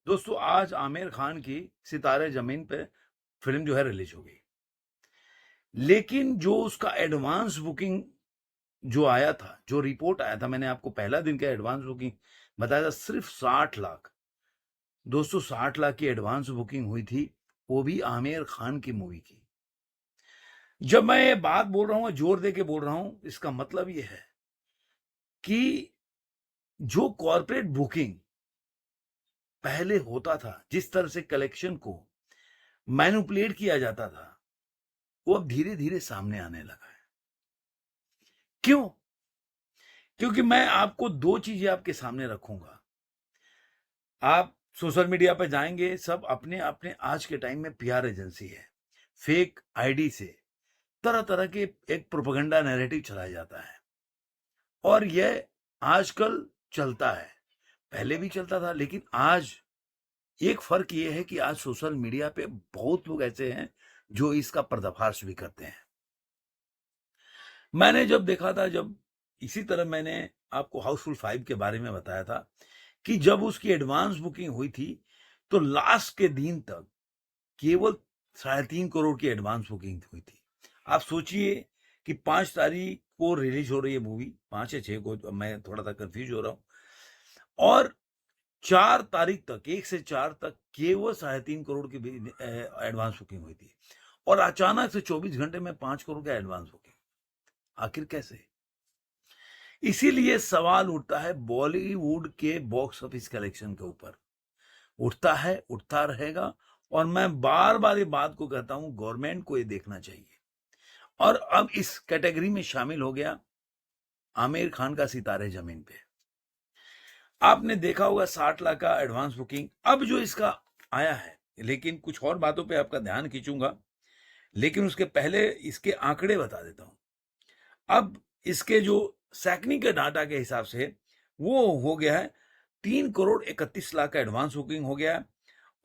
दोस्तों आज आमिर खान की सितारे जमीन पे फिल्म जो है रिलीज हो गई, लेकिन जो उसका एडवांस बुकिंग जो आया था, जो रिपोर्ट आया था, मैंने आपको पहला दिन का एडवांस बुकिंग बताया था, सिर्फ 60 लाख। दोस्तों 60 लाख की एडवांस बुकिंग हुई थी, वो भी आमिर खान की मूवी की। जब मैं ये बात बोल रहा हूं, जोर दे के बोल रहा हूं, इसका मतलब ये है कि जो कॉर्पोरेट बुकिंग पहले होता था, जिस तरह से कलेक्शन को मैनिपुलेट किया जाता था, वो अब धीरे धीरे सामने आने लगा है। क्यों? क्योंकि मैं आपको दो चीजें आपके सामने रखूंगा। आप सोशल मीडिया पे जाएंगे, सब अपने अपने आज के टाइम में पीआर एजेंसी है, फेक आईडी से तरह तरह के एक प्रोपेगेंडा नैरेटिव चलाया जाता है, और यह आजकल चलता है। पहले भी चलता था, लेकिन आज एक फर्क यह है कि आज सोशल मीडिया पे बहुत लोग ऐसे हैं जो इसका पर्दाफाश भी करते हैं। मैंने जब देखा था, जब इसी तरह मैंने आपको हाउसफुल 5 के बारे में बताया था कि जब उसकी एडवांस बुकिंग हुई थी, तो लास्ट के दिन तक केवल 3.5 करोड़ की एडवांस बुकिंग हुई थी। आप सोचिए कि 5 तारीख को रिलीज हो रही है मूवी, 5 या 6 को, तो मैं थोड़ा सा कंफ्यूज हो रहा हूं, और 4 तारीख तक, 1 से 4 तक केवल 3.5 करोड़ की एडवांस बुकिंग हुई थी, और अचानक से 24 घंटे में 5 करोड़ का एडवांस बुकिंग। आखिर कैसे? इसीलिए सवाल उठता है बॉलीवुड के बॉक्स ऑफिस कलेक्शन के ऊपर। उठता है, उठता रहेगा, और मैं बार बार ये बात को कहता हूं, गवर्नमेंट को ये देखना चाहिए। और अब इस कैटेगरी में शामिल हो गया आमिर खान का सितारे जमीन पे। आपने देखा होगा 60 लाख का एडवांस बुकिंग, अब जो इसका आया है, लेकिन कुछ और बातों पे आपका ध्यान खींचूंगा, लेकिन उसके पहले इसके आंकड़े बता देता हूं। अब इसके जो सैकनी के डाटा के हिसाब से वो हो गया है 3 करोड़ 31 लाख का एडवांस बुकिंग हो गया है,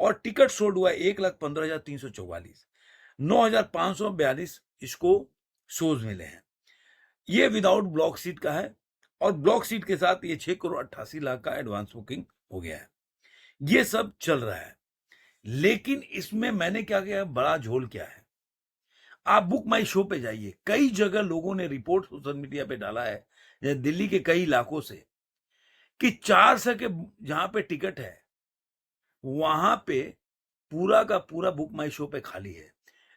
और टिकट सोल्ड हुआ 1,15,344, 9,542 इसको शोज मिले हैं। ये विदाउट ब्लॉक सीट का है, और ब्लॉक सीट के साथ ये 6 करोड़ 88 लाख का एडवांस बुकिंग हो गया है। ये सब चल रहा है, लेकिन इसमें मैंने क्या किया, बड़ा झोल क्या है। आप बुक माई शो पे जाइए, कई जगह लोगों ने रिपोर्ट सोशल मीडिया पे डाला है, जैसे दिल्ली के कई इलाकों से, कि 400 के जहां पे टिकट है, वहां पे पूरा का पूरा बुक माई शो पे खाली है।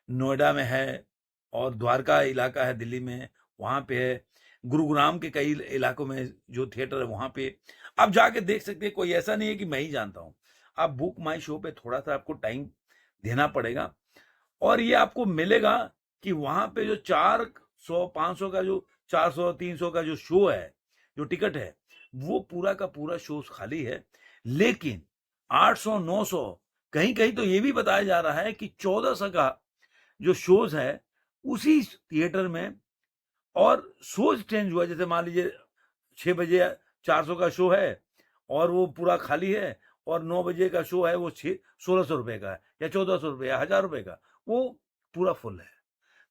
नोएडा में है, और द्वारका इलाका है दिल्ली में, वहां पे है। गुरुग्राम के कई इलाकों में जो थिएटर है वहां पे आप जाके देख सकते हैं। कोई ऐसा नहीं है कि मैं ही जानता हूं। आप बुक माई शो पे थोड़ा सा आपको टाइम देना पड़ेगा, और ये आपको मिलेगा कि वहां पे जो 400 500 का, जो 400 300 का जो शो है, जो टिकट है, वो पूरा का पूरा शो खाली है। लेकिन 800 900, कहीं कहीं तो ये भी बताया जा रहा है कि 1400 का जो शोज है उसी थिएटर में, और शोज चेंज हुआ। जैसे मान लीजिए 6 बजे 400 का शो है और वो पूरा खाली है, और 9 बजे का शो है, वो 1600 रुपए का है, या 1400 रुपए, या 1000 रुपए का, वो पूरा फुल है।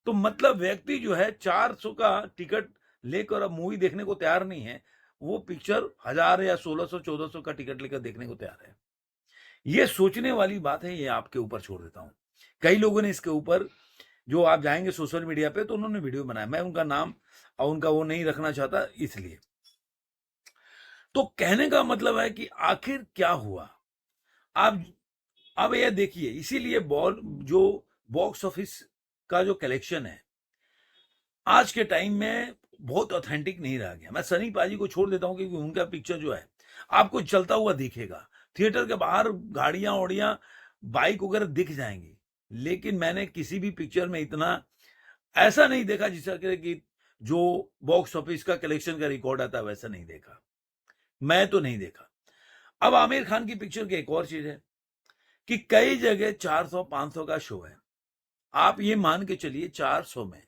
तो मतलब व्यक्ति जो है 400 का टिकट लेकर अब मूवी देखने को तैयार नहीं है, वो पिक्चर 1000 या 1600 1400 का टिकट लेकर देखने को तैयार है। ये सोचने वाली बात है, ये आपके ऊपर छोड़ देता हूं। कई लोगों ने इसके ऊपर, जो आप जाएंगे सोशल मीडिया पे, तो उन्होंने वीडियो बनाया, मैं उनका नाम और उनका वो नहीं रखना चाहता इसलिए। तो कहने का मतलब है कि आखिर क्या हुआ। आप अब यह देखिए, इसीलिए बॉल जो बॉक्स ऑफिस का जो कलेक्शन है आज के टाइम में बहुत ऑथेंटिक नहीं रह गया। मैं सनी पाजी को छोड़ देता हूं, क्योंकि उनका पिक्चर जो है आपको चलता हुआ दिखेगा, थिएटर के बाहर गाड़ियां ओड़ियां बाइक वगैरह दिख जाएंगी, लेकिन मैंने किसी भी पिक्चर में इतना ऐसा नहीं देखा जिसका कि जो बॉक्स ऑफिस का कलेक्शन का रिकॉर्ड आता है वैसा नहीं देखा, मैं तो नहीं देखा। अब आमिर खान की पिक्चर की एक और चीज है कि कई जगह 400 500 का शो है। आप ये मान के चलिए 400 में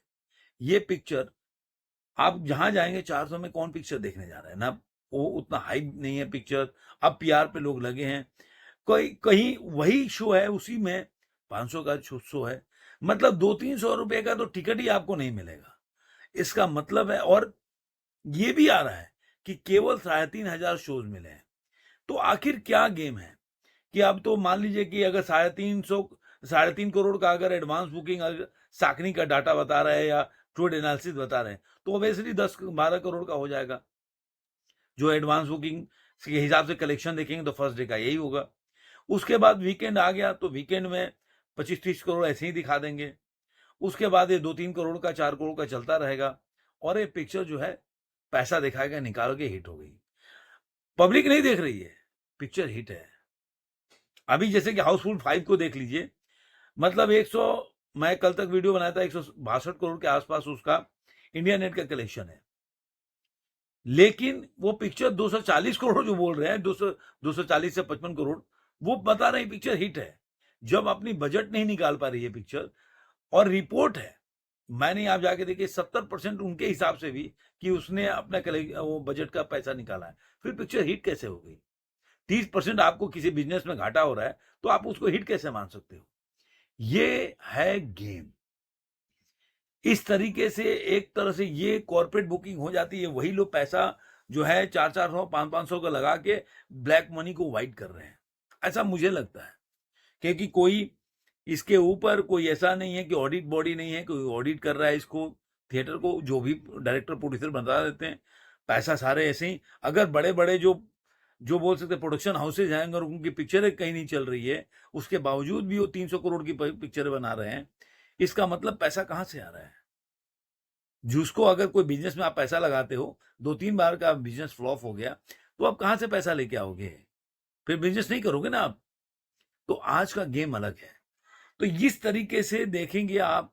ये पिक्चर, आप जहां जाएंगे 400 में कौन पिक्चर देखने जा रहा है ना, वो उतना हाइप नहीं है पिक्चर। अब पीआर पे लोग लगे हैं, कोई कहीं वही शो है, उसी में 500 का शो है, मतलब 200-300 रुपए का तो टिकट ही आपको नहीं मिलेगा। इसका मतलब है, और ये भी आ रहा है कि केवल 3500 शोज मिले हैं। तो आखिर क्या गेम है कि अब तो मान लीजिए कि अगर 3.5 करोड़ का अगर एडवांस बुकिंग साकनी का डाटा बता रहा है या ट्रेड एनालिसिस बता रहे हैं, तो ऑब्वियसली 10-12 करोड़ का हो जाएगा। जो एडवांस बुकिंग के हिसाब से कलेक्शन देखेंगे तो फर्स्ट डे का यही होगा। उसके बाद वीकेंड आ गया तो वीकेंड में 25-30 करोड़ ऐसे ही दिखा देंगे। उसके बाद ये 2-3 करोड़ का 4 करोड़ का चलता रहेगा और ये पिक्चर जो है पैसा दिखाएगा, निकाल के हिट हो गई। पब्लिक नहीं देख रही है, पिक्चर हिट है। अभी जैसे कि हाउसफुल 5 को देख लीजिए, मतलब 100, मैं कल तक वीडियो बनाया था, 162 करोड़ के आसपास उसका इंडिया नेट का कलेक्शन है। लेकिन वो पिक्चर 240 करोड़ जो बोल रहे हैं, 240 से 55 करोड़, वो बता रहे हैं पिक्चर हिट है। जब अपनी बजट नहीं निकाल पा रही है पिक्चर, और रिपोर्ट है, मैंने आप जाके देखिए 70% उनके हिसाब से भी कि उसने अपना वो बजट का पैसा निकाला है, फिर पिक्चर हिट कैसे हो गई? 30% आपको किसी बिजनेस में घाटा हो रहा है तो आप उसको हिट कैसे मान सकते हो? ये है गेम। इस तरीके से एक तरह से ये कॉर्पोरेट बुकिंग हो जाती है। वही लोग पैसा जो है 400-400 500-500 का लगा के ब्लैक मनी को वाइट कर रहे हैं, ऐसा मुझे लगता है। क्योंकि कोई इसके ऊपर कोई ऐसा नहीं है कि ऑडिट बॉडी नहीं है, कोई ऑडिट कर रहा है इसको, थिएटर को। जो भी डायरेक्टर प्रोड्यूसर बता देते हैं, पैसा सारे ऐसे ही। अगर बड़े बड़े जो जो बोल सकते प्रोडक्शन हाउसेज हैं, अगर उनकी पिक्चरें कहीं नहीं चल रही है, उसके बावजूद भी वो 300 करोड़ की पिक्चरें बना रहे हैं, इसका मतलब पैसा कहां से आ रहा है? जिसको अगर कोई बिजनेस में आप पैसा लगाते हो, 2-3 बार का बिजनेस फ्लॉप हो गया, तो आप कहां से पैसा लेके आओगे? फिर बिजनेस नहीं करोगे ना आप। तो आज का गेम अलग है। तो इस तरीके से देखेंगे आप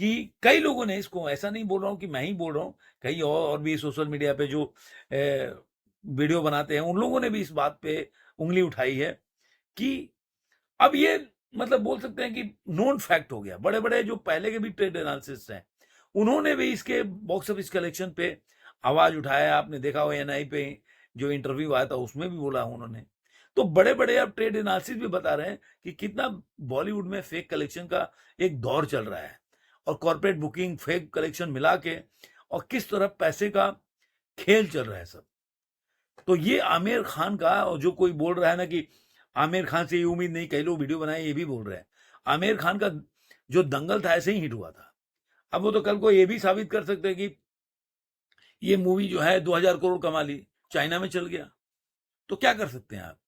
कि कई लोगों ने इसको, ऐसा नहीं बोल रहा हूं कि मैं ही बोल रहा हूं, कई और भी सोशल मीडिया पे जो वीडियो बनाते हैं, उन लोगों ने भी इस बात पे उंगली उठाई है कि अब ये मतलब बोल सकते हैं कि नोन फैक्ट हो गया। बड़े बड़े जो पहले के भी ट्रेड एनालिसिस्ट हैं, उन्होंने भी इसके बॉक्स ऑफिस कलेक्शन पे आवाज उठाया। आपने देखा हो एनआई पे जो इंटरव्यू आया था, उसमें भी बोला उन्होंने। तो बड़े बड़े अब ट्रेड एनालिसिस भी बता रहे हैं कि कितना बॉलीवुड में फेक कलेक्शन का एक दौर चल रहा है, और कॉर्पोरेट बुकिंग, फेक कलेक्शन मिला के, और किस तरह पैसे का खेल चल रहा है सब। तो ये आमिर खान का, और जो कोई बोल रहा है ना कि आमिर खान से ये उम्मीद नहीं, कई लोग वीडियो बनाए ये भी बोल रहे हैं, आमिर खान का जो दंगल था ऐसे ही हिट हुआ था। अब वो तो कल को ये भी साबित कर सकते हैं कि ये मूवी जो है 2000 करोड़ कमा ली, चाइना में चल गया, तो क्या कर सकते हैं आप?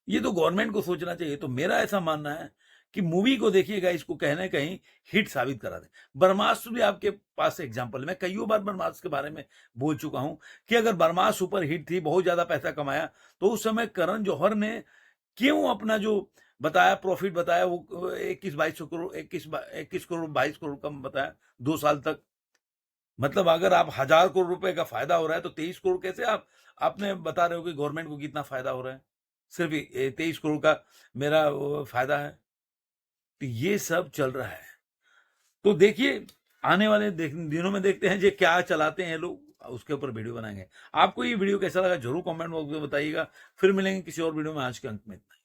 ये तो गवर्नमेंट को सोचना चाहिए। तो मेरा ऐसा मानना है कि मूवी को देखिएगा, इसको कहीं कहीं हिट साबित करा दे। ब्रह्मास्त्र भी आपके पास एग्जांपल है। मैं कईयों बार ब्रह्मास्त्र के बारे में बोल चुका हूं कि अगर ब्रह्मास्त्र सुपर हिट थी, बहुत ज्यादा पैसा कमाया, तो उस समय करण जौहर ने क्यों अपना जो बताया प्रॉफिट बताया, वो 21 करोड़ 22 करोड़ कम बताया 2 साल तक। मतलब अगर आप 1000 करोड़ रुपए का फायदा हो रहा है, तो 23 करोड़ कैसे आपने बता रहे हो कि गवर्नमेंट को कितना फायदा हो रहा है? सिर्फ 23 करोड़ का मेरा फायदा है। तो ये सब चल रहा है। तो देखिए, आने वाले दिनों में देखते हैं जो क्या चलाते हैं लोग, उसके ऊपर वीडियो बनाएंगे। आपको ये वीडियो कैसा लगा जरूर कमेंट बॉक्स में बताइएगा। फिर मिलेंगे किसी और वीडियो में। आज के अंक में इतना ही।